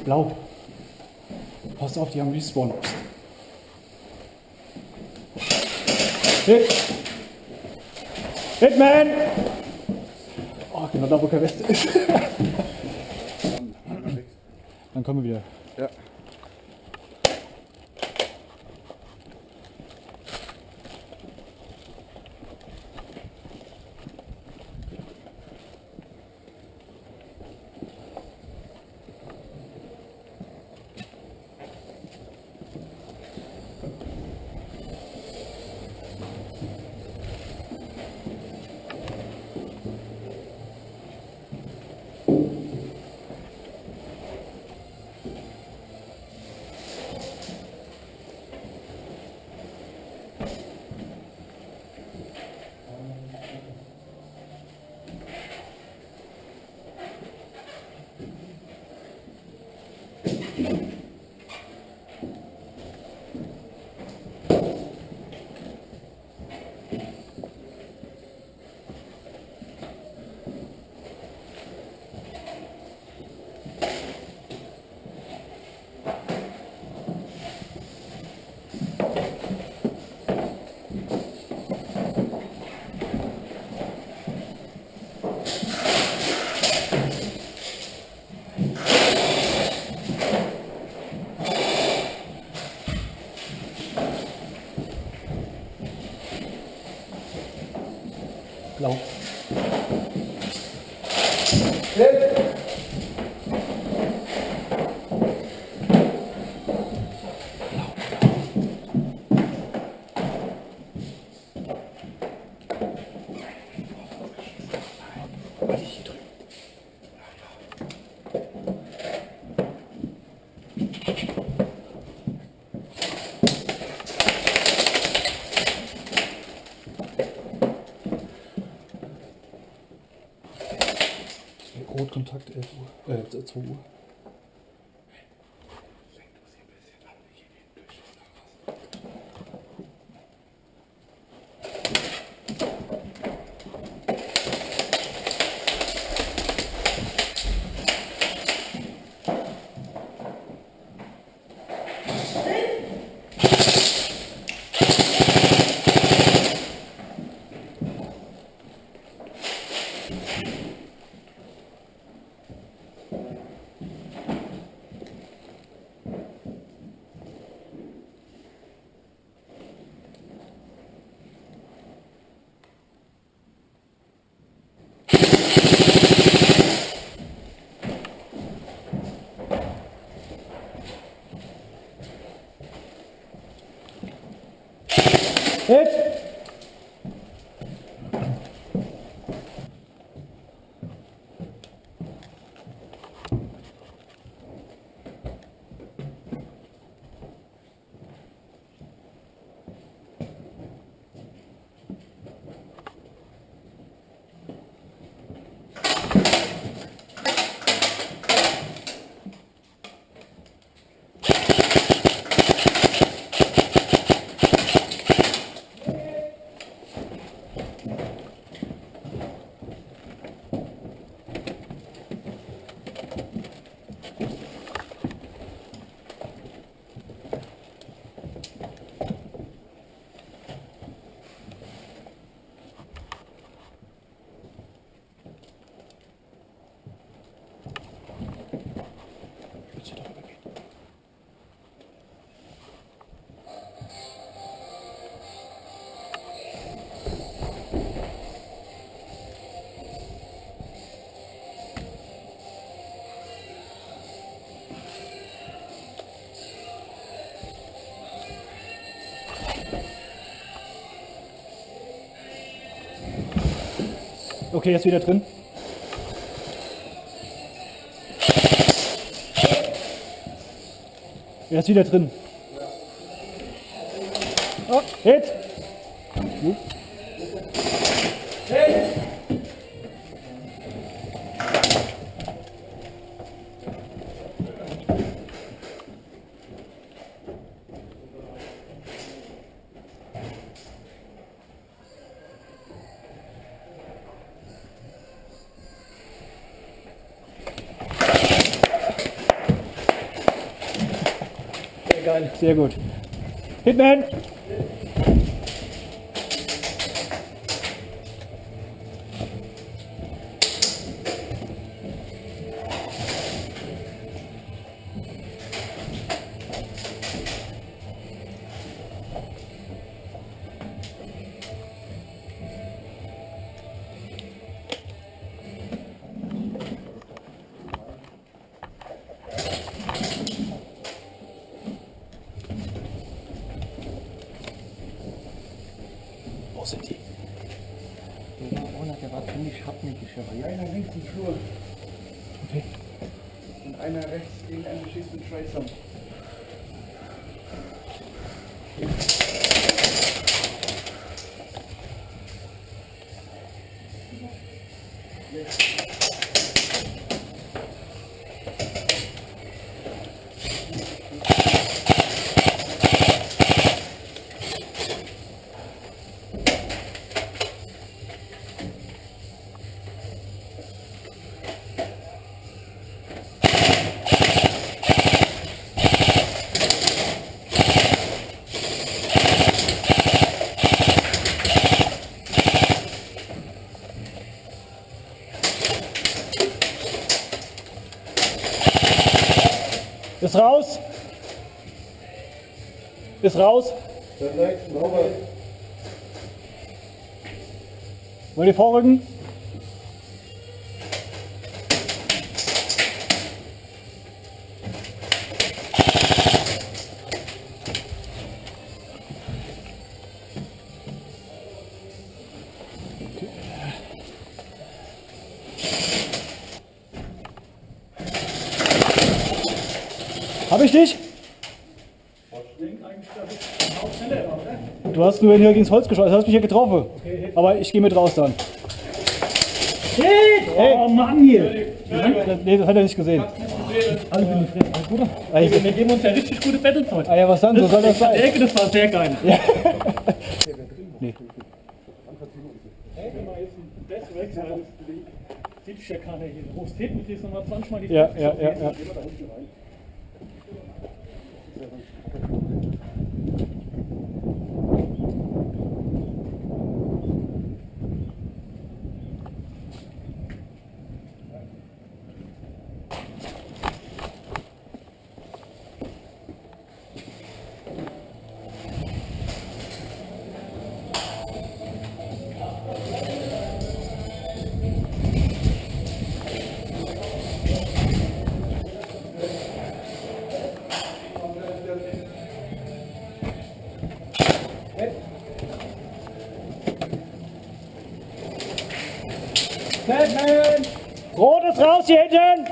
Blau. Pass auf, die haben Respawn. Hit! Hitman! Oh, genau da, wo kein Weste ist. Dann kommen wir wieder. Ja. Blau. Rotkontakt 11 Uhr, 2 Uhr. Hit! Okay, jetzt wieder drin. Er ist wieder drin. Oh, Hit! Hit! geil. Sehr gut. Hitman! Wo sind die? Der war ziemlich hartnäckig. Einer links im Flur Okay. und einer rechts gegen einen beschießten Tracer. Ist raus! Ist raus! Perfekt, sauber. Wollt ihr vorrücken? Hab ich dich? Du hast nur hier gegen das Holz geschossen, du hast mich hier getroffen. Aber ich gehe mit raus dann. Oh Mann hier! Nee, das hat er nicht gesehen. Alle bin ich recht. Alles gut? Ey, Wir geben uns ja richtig gute Battles heute. ja, was dann? So soll das sein. Das war sehr geil. Ja. Nee. Wenn man jetzt das wechselt, sieht ja keiner hier. Du rufst hinten, kriegst nochmal 20 Mal die Ja, ja, ja, ja. Batman! Rotes raus hier hinten!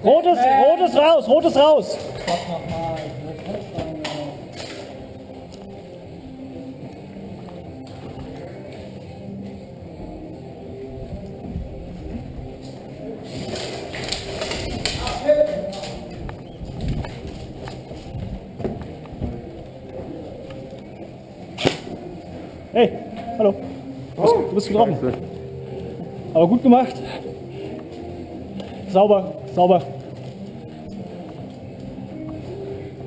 Rotes raus, rotes raus! Gott nochmal. Hey, hallo. Du bist getroffen. Aber gut gemacht. Sauber, sauber.